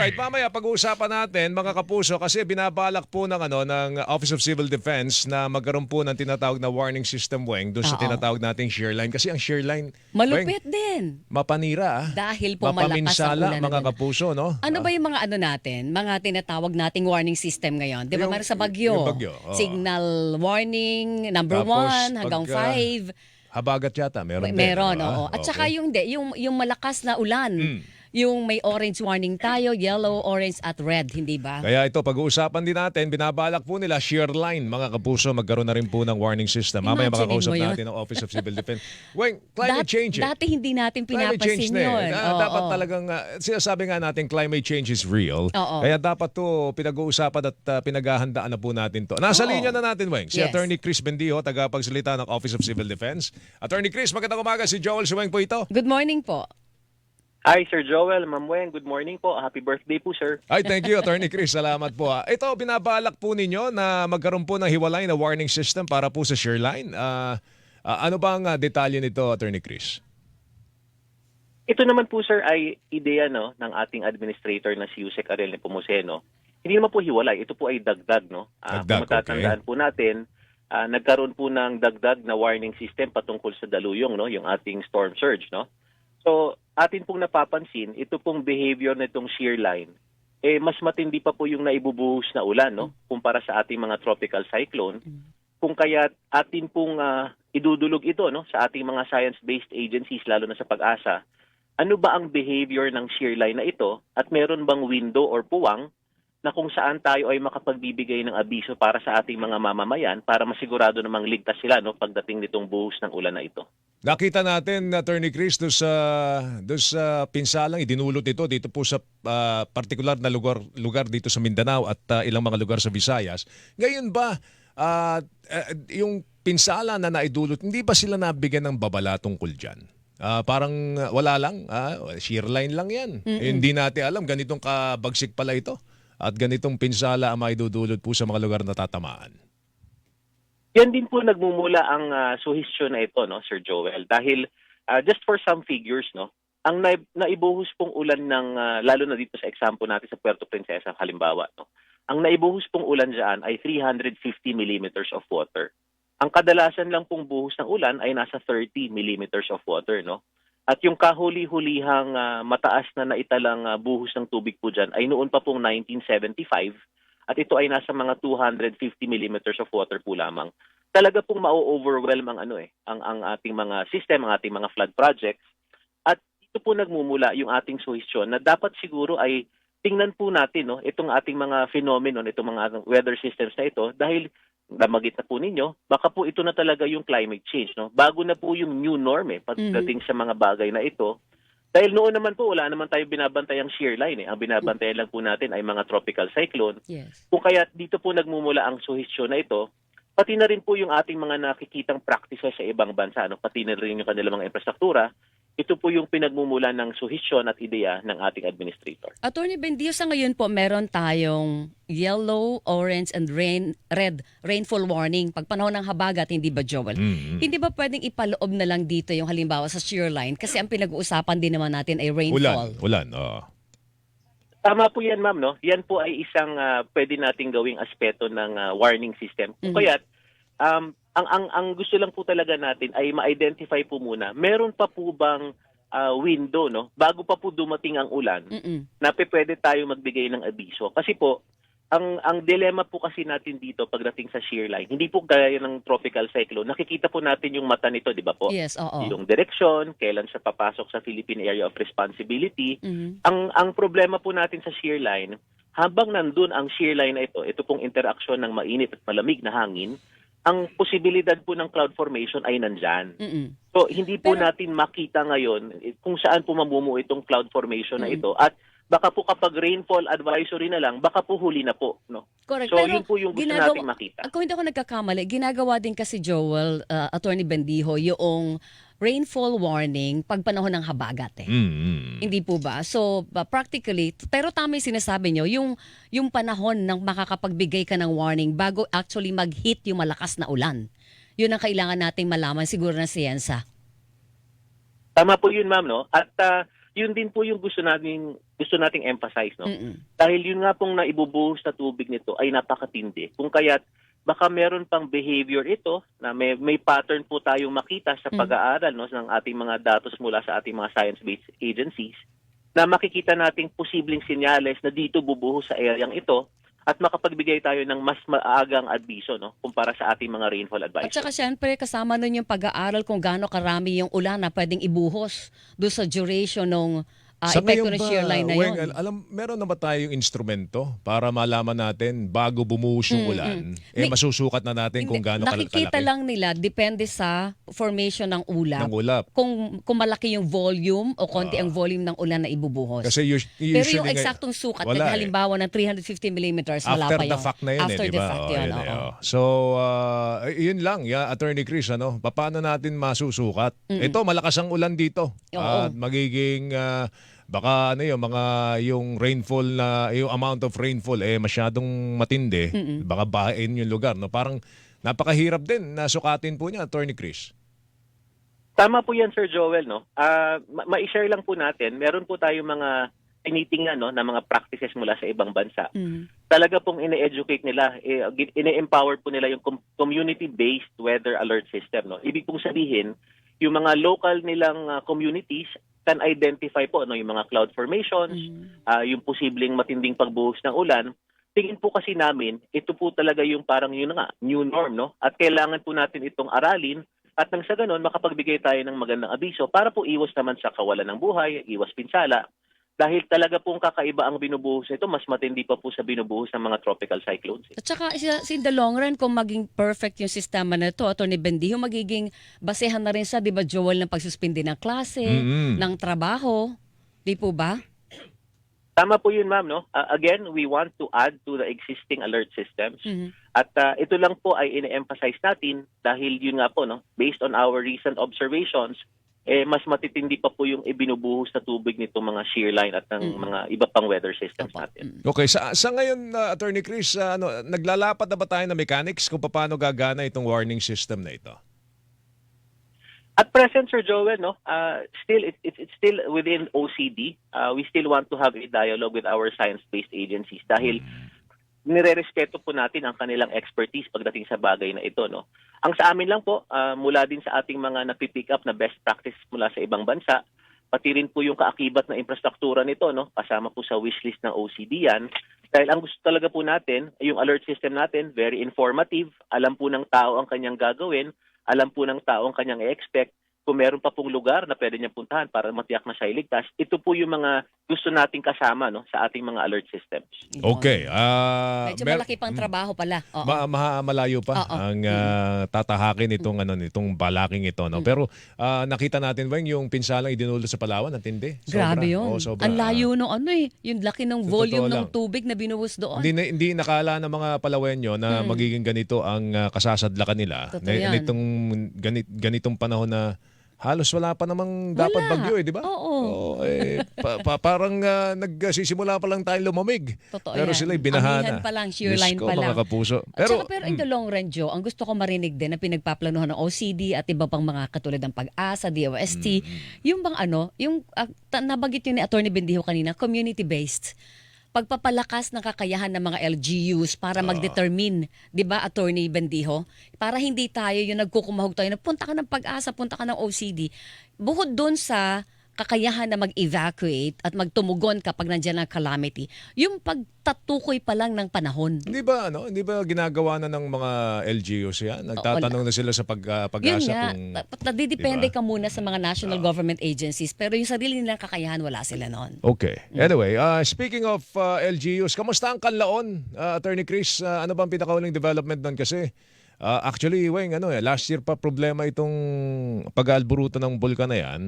Alright, mamaya pag-uusapan natin mga kapuso kasi binabalak po ng Office of Civil Defense na magkaroon po ng tinatawag na warning system, Weng, doon sa Oo. tinatawag nating shear line. Kasi ang shear line, Weng, Malupit din. mapanira, Dahil po malakas ang mapaminsala ulan na mga doon. kapuso, no? Ano ba yung mga ano natin, mga tinatawag nating warning system ngayon? Di ba Yung- meron sa bagyo? yung bagyo, oo. Signal warning, number Tapos, 1 hanggang pagka 5. Habagat yata, meron din. Meron, ano, oo. At saka okay. yung malakas na ulan. Yung may orange warning tayo, yellow, orange at red, hindi ba? Kaya ito, pag-uusapan din natin, binabalak po nila shear line, mga kapuso, magkaroon na rin po ng warning system. Mamaya Imagine makakausap mo yun. natin ng Office of Civil Defense. Weng, climate change eh. Dati hindi natin Climate change pinapansin na eh. yun. Oo, Dapat oo. talagang, sinasabi nga natin, climate change is real. Oo. Kaya dapat to pinag-uusapan at pinaghahandaan na po natin to. Nasa Oo. linya na natin, Weng. Si Yes. Attorney Chris Bendijo, tagapagsalita ng Office of Civil Defense. Attorney Chris, magandang umaga. Si Joel Suweng po ito. Good morning po. Hi, Sir Joel. Ma'am Weng, good morning po. Happy birthday po, sir. Ay, thank you, Attorney Chris. Salamat po. Ito, binabalak po ninyo na magkaroon po ng hiwalay na warning system para po sa shear line. Ano ba ang detalye nito, Attorney Chris? Ito naman po, sir, ay ideya ng ating administrator na si Yusek Ariel Nepomuceno. Hindi naman po hiwalay. Ito po ay dagdag, no? Dagdag, Kung matatandaan po natin, nagkaroon po ng dagdag na warning system patungkol sa daluyong, no? Yung ating storm surge, no? So, atin pong napapansin, ito pong behavior nitong shear line, mas matindi pa po yung naibubuhos na ulan, no? Kumpara sa ating mga tropical cyclone. Kung kaya atin pong idudulog ito, no? Sa ating mga science-based agencies, lalo na sa Pag-asa, ano ba ang behavior ng shear line na ito at meron bang window or puwang na kung saan tayo ay makapagbibigay ng abiso para sa ating mga mamamayan para masigurado namang ligtas sila, no? Pagdating nitong buhos ng ulan na ito. Nakita natin, Attorney Chris, doon sa pinsalang idinulot dito po sa partikular na lugar dito sa Mindanao at ilang mga lugar sa Visayas. Ngayon ba, yung pinsala na naidulot, hindi ba sila nabigyan ng babala tungkol dyan? Parang wala lang, shear line lang yan. Hindi natin alam, ganitong kabagsik pala ito. At ganitong pinsala ang maidudulot po sa mga lugar na tatamaan. Yan din po nagmumula ang suhestyon na ito, no, Sir Joel. Dahil just for some figures, no, ang naibuhos pong ulan ng, lalo na dito sa example natin sa Puerto Princesa, halimbawa, no, ang naibuhos pong ulan dyan ay 350 millimeters of water. Ang kadalasan lang pong buhos ng ulan ay nasa 30 millimeters of water, no. At yung kahuli-hulihang mataas na naitalang buhos ng tubig po dyan ay noon pa pong 1975. At ito ay nasa mga 250 millimeters of water po lamang. Talaga pong ma-overwhelm ang ating mga system, ang ating mga flood projects. At ito po nagmumula yung ating suhestyon na dapat siguro ay tingnan po natin, no, itong ating mga phenomenon, itong mga weather systems na ito dahil damagit na po ninyo, baka po ito na talaga yung climate change, no? Bago na po yung new norm pagdating sa mga bagay na ito. Dahil noon naman po, wala naman tayo binabantayang shear line. Ang binabantayan lang po natin ay mga tropical cyclone. Yes. Kung kaya dito po nagmumula ang suhestyon na ito, pati na rin po yung ating mga nakikitang practices sa ibang bansa, no? Pati na rin yung kanilang mga infrastruktura. Ito po yung pinagmumula ng suhestyon at ideya ng ating administrator. Attorney Bendijo, sa ngayon po meron tayong yellow, orange, and red rainfall warning pag panahon ng habagat, hindi ba, Joel? Hindi ba pwedeng ipaloob na lang dito yung halimbawa sa shear line? Kasi ang pinag-uusapan din naman natin ay rainfall. Ulan, oo. Tama po yan, ma'am, no? Yan po ay isang pwede nating gawing aspeto ng warning system. Kung kaya't, ang gusto lang po talaga natin ay ma-identify po muna, meron pa po bang window, no? Bago pa po dumating ang ulan, na pwede tayo magbigay ng abiso. Kasi po, ang dilemma po kasi natin dito pagdating sa shear line, hindi po gaya ng tropical cyclone, nakikita po natin yung mata nito, di ba po? Yes, oo. Yung direksyon, kailan siya papasok sa Philippine Area of Responsibility. Ang problema po natin sa shear line, habang nandun ang shear line na ito pong interaksyon ng mainit at malamig na hangin, ang posibilidad po ng cloud formation ay nandyan. So, hindi po natin makita ngayon kung saan po mamumuo itong cloud formation na ito. At baka po kapag rainfall advisory na lang, baka po huli na po. No? Correct. So, Pero yun po yung gusto nating makita. Kung hindi ako nagkakamali, ginagawa din kasi Joel, Attorney Bendijo, yung rainfall warning pag panahon ng habagat Hindi po ba? So, practically, pero tama yung sinasabi nyo, yung panahon ng makakapagbigay ka ng warning bago actually mag-hit yung malakas na ulan. Yun ang kailangan nating malaman siguro ng siyensa. Tama po yun, ma'am, no? At yun din po yung gusto nating emphasize, no? Mm-mm. Dahil yun nga pong naibubuhos na tubig nito ay napakatindi. Kung kaya't baka meron pang behavior ito na may pattern po tayong makita sa pag-aaral, no, ng ating mga datos mula sa ating mga science-based agencies na makikita nating posibleng senyales na dito bubuhos sa areang ito at makapagbigay tayo ng mas maagang adviso, no, kumpara sa ating mga rainfall At advice. saka syempre kasama nun yung pag-aaral kung gaano karami yung ulan na pwedeng ibuhos doon sa duration ng epekto ng shear line na Weng, yun. meron na ba tayong instrumento para malaman natin bago bumuhos yung ulan, masusukat na natin kung gaano Nakikita kalaki lang nila, depende sa formation ng ulap. ng ulap? Kung malaki yung volume o konti ang volume ng ulan na ibubuhos. Kasi usually Pero yung eksaktong sukat, wala halimbawa ng 350 millimeters, wala after pa yun. the fact na yun, After di the ba? fact Oh, yun, yun eh, oo. oh. So, yun lang, Attorney Chris, paano natin masusukat? Ito, malakas ang ulan dito. Oo. At magiging, baka yung rainfall yung amount of rainfall masyadong matindi. Baka bahain yung lugar. No? Parang napakahirap din na sukatin po niya, Attorney Chris. Tama po yan, Sir Joel, no? Ma-share lang po natin, meron po tayong mga tinitingnan, no, na mga practices mula sa ibang bansa. Talaga pong ine-educate nila, ine-empower po nila yung community-based weather alert system, no? Ibig pong sabihin, yung mga local nilang communities can identify po, no, yung mga cloud formations, yung posibleng matinding pagbuhos ng ulan. Tingin po kasi namin, ito po talaga yung parang yun nga, new norm, no? At kailangan po natin itong aralin at nang sa ganun, makapagbigay tayo ng magandang abiso para po iwas naman sa kawalan ng buhay, iwas pinsala. Dahil talaga pong kakaiba ang binubuhos nito, mas matindi pa po sa binubuhos ng mga tropical cyclones. At saka in the long run, kung maging perfect yung sistema na ito, Atty. Bendijo, magiging basehan na rin sa, di ba, Joel, ng pagsuspindi ng klase, ng trabaho. Di po ba? Tama po yun, ma'am, no? Again, we want to add to the existing alert systems. At ito lang po ay ine-emphasize natin dahil yun nga po, no, based on our recent observations, mas matitindi pa po yung ibinubuhos na tubig nitong mga shear line at ng mga iba pang weather systems natin. Okay, sa ngayon, Attorney Chris, naglalapad na ba tayo ng mechanics kung paano gagana itong warning system na ito? At present, Sir Joel, no, it's still within OCD. We still want to have a dialogue with our science-based agencies dahil nirerespeto po natin ang kanilang expertise pagdating sa bagay na ito, no. Ang sa amin lang po, mula din sa ating mga napipick up na best practice mula sa ibang bansa, pati rin po yung kaakibat na infrastruktura nito, no, kasama po sa wishlist ng OCD yan. Dahil ang gusto talaga po natin, yung alert system natin, very informative, alam po ng tao ang kanyang gagawin, alam po ng tao ang kanyang i-expect. Kung meron pa pong lugar na pwede niyang puntahan para matiyak na siya iligtas, ito po yung mga gusto nating kasama, no, sa ating mga alert systems. Okay. Medyo malaki pang trabaho pala. Oo. Malayo pa ang tatahakin nitong balaking ito, no. Pero nakita natin ba yung pinsalang idinulot sa Palawan, natindi? Grabe yun. Oo, sobra. Ang layo nung yung laki ng volume ng lang. tubig na binuhos doon. Hindi nakala ng mga Palawenyo na magiging ganito ang kasasadlakan nila. Totoo yan. Ganitong panahon na halos wala pa namang dapat bagyo, di ba? Oo. Parang nagsisimula pa lang tayo lumamig. Totoo pero yan. sila binahana. Amihan pa lang, shear Diyos line ko, pa lang. mga kapuso. Pero in the long run, Joe, ang gusto ko marinig din na pinagpaplanuhan ng OCD at iba pang mga katulad ng Pag-asa, DOST, yung bang nabanggit yun ni Atty. Bendijo kanina, community-based. Pagpapalakas ng kakayahan ng mga LGUs para mag-determine, 'di ba, Attorney Bendijo? Para hindi tayo yung nagkukumahog tayo na punta ka ng Pag-asa, punta ka ng OCD. Bukod doon sa kakayahan na mag-evacuate at magtumugon kapag nandiyan ang calamity, yung pagtatukoy pa lang ng panahon. Hindi ba ginagawa na ng mga LGUs yan? Nagtatanong na sila sa Pag-asa Yun nga, kung nadidepende diba? ka muna sa mga national government agencies, pero yung sarili nilang kakayahan, wala sila noon. Okay. Anyway, speaking of LGUs, kamusta ang Canlaon, Attorney Chris? Ano bang pinakauling development doon? Kasi actually, Weng, last year pa problema itong pag-aalburuto ng bulkan na yan.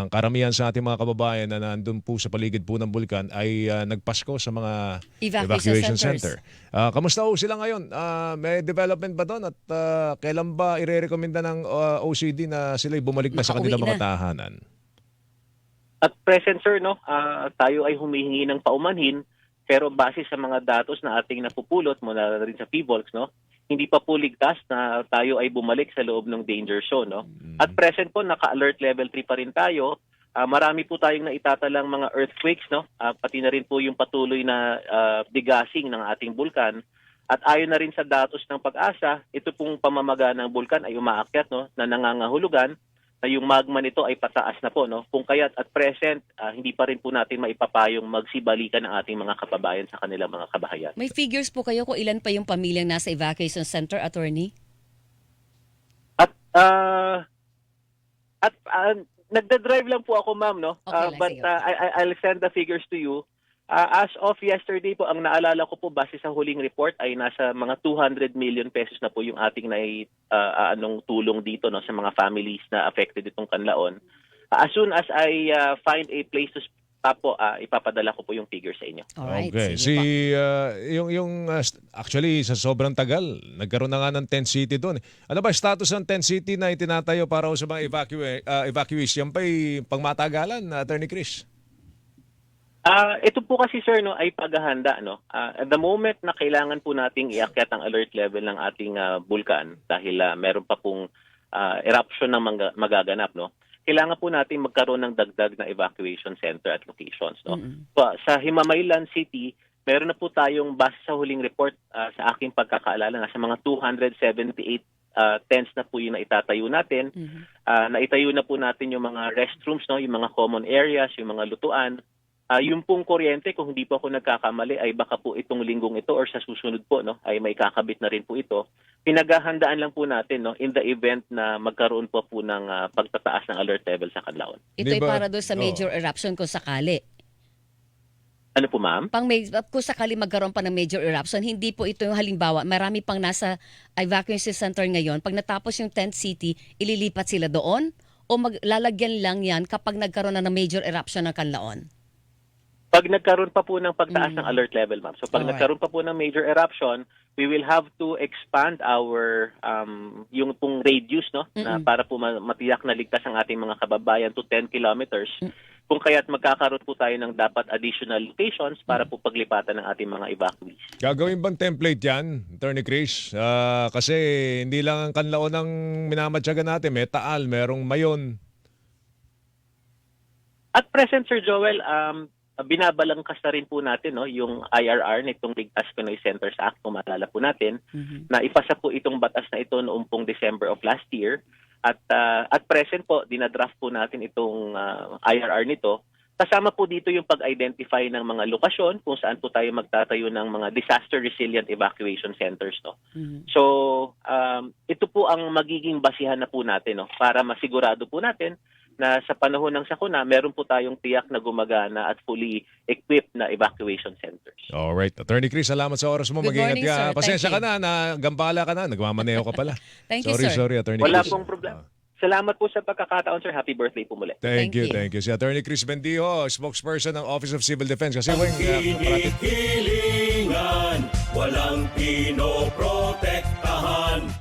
Karamihan sa ating mga kababayan na nandun po sa paligid po ng bulkan ay nagpasko sa mga evacuation center. Kamusta ho sila ngayon? May development ba doon? At kailan ba ire-recommenda ng OCD na sila'y bumalik na sa kanilang mga tahanan? At present, sir, no, tayo ay humihingi ng paumanhin, pero base sa mga datos na ating napupulot mula rin sa PVOLCS, no, hindi pa po ligtas na tayo ay bumalik sa loob ng danger zone, no. At present po, naka-alert level 3 pa rin tayo. Marami po tayong naitatalang mga earthquakes, no? Pati na rin po yung patuloy na degassing ng ating bulkan. At ayon na rin sa datos ng Pag-asa, ito pong pamamaga ng bulkan ay umaakyat, no, na nangangahulugan na yung magma nito ay pataas na po, no. Kung kaya't at present, hindi pa rin po natin maipapayong magsibalikan ng ating mga kababayan sa kanilang mga kabahayan. May figures po kayo kung ilan pa yung pamilyang nasa evacuation center, attorney? At nagda-drive lang po ako, ma'am, no. Okay lang, But sige. I'll send the figures to you. As of yesterday po, ang naalala ko po base sa huling report ay nasa mga 200 million pesos na po yung ating tulong dito, no, sa mga families na affected itong Canlaon. As soon as I find a place to stop po, ipapadala ko po yung figure sa inyo. Alright, Okay. sige po. Actually, sa sobrang tagal, nagkaroon na nga ng tent city doon. Ano ba status ng tent city na itinatayo para sa mga evacuees? Yan pa'y pangmatagalan, Attorney Chris? Ito po kasi, sir, no, ay paghahanda, no. At the moment na kailangan po nating iakyat ang alert level ng ating bulkan dahil meron pa pong eruption na magaganap, no. Kailangan po natin magkaroon ng dagdag na evacuation center at locations, no. Sa Himamaylan City, meron na po tayong base sa huling report sa aking pagkakaalala nga sa mga 278 tents na po yung naitatayo natin. Naitayo na po natin yung mga restrooms, no, yung mga common areas, yung mga lutuan. Yung pong kuryente, kung hindi po ako nagkakamali, ay baka po itong linggong ito or sa susunod po, no, ay may kakabit na rin po ito. Pinaghahandaan lang po natin, no, in the event na magkaroon po ng pagtataas ng alert level sa Canlaon. Ito Di ay ba- para doon sa major eruption kung sakali. Ano po, ma'am? Kung sakali magkaroon pa ng major eruption, hindi po ito yung halimbawa. Marami pang nasa evacuation center ngayon. Pag natapos yung tent city, ililipat sila doon? O lalagyan lang yan kapag nagkaroon na ng major eruption ng Canlaon? Pag nagkaroon pa po ng pagtaas ng alert level, ma'am. So pag Alright. nagkaroon pa po ng major eruption, we will have to expand our yung pong radius, no, na para po matiyak na ligtas ang ating mga kababayan to 10 kilometers. Kung kaya't magkakaroon po tayo ng dapat additional locations para po paglipatan ng ating mga evacuees. Gagawin bang template yan, Attorney Chris? Kasi hindi lang ang Canlaon ang minamatyagan natin. May Taal, merong Mayon. At present, Sir Joel, binabalangkas na rin po natin, no, yung IRR nitong Ligtas Pinoy Centers Act, kung maalala po natin, na ipasa po itong batas na ito noong pong December of last year. At present po, dinadraft po natin itong IRR nito. Kasama po dito yung pag-identify ng mga lokasyon kung saan po tayo magtatayo ng mga disaster resilient evacuation centers, no. So, ito po ang magiging basihan na po natin, no, para masigurado po natin na sa panahon ng sakuna, meron po tayong tiyak na gumagana at fully equipped na evacuation centers. Alright. Attorney Chris, salamat sa oras mo. Good Mag-ingat morning, ka. sir. Pasensya Thank ka na, gambala ka na. Nagmamaneho ka pala. Thank you, sir. Sorry, Attorney Wala Chris. pong problema. Salamat po sa pagkakataon, sir. Happy birthday po muli. Thank you. Thank you. Si Attorney Chris Bendijo, spokesperson ng Office of Civil Defense. Kasi Weng, Hinihilingan, walang pinoprotektahan.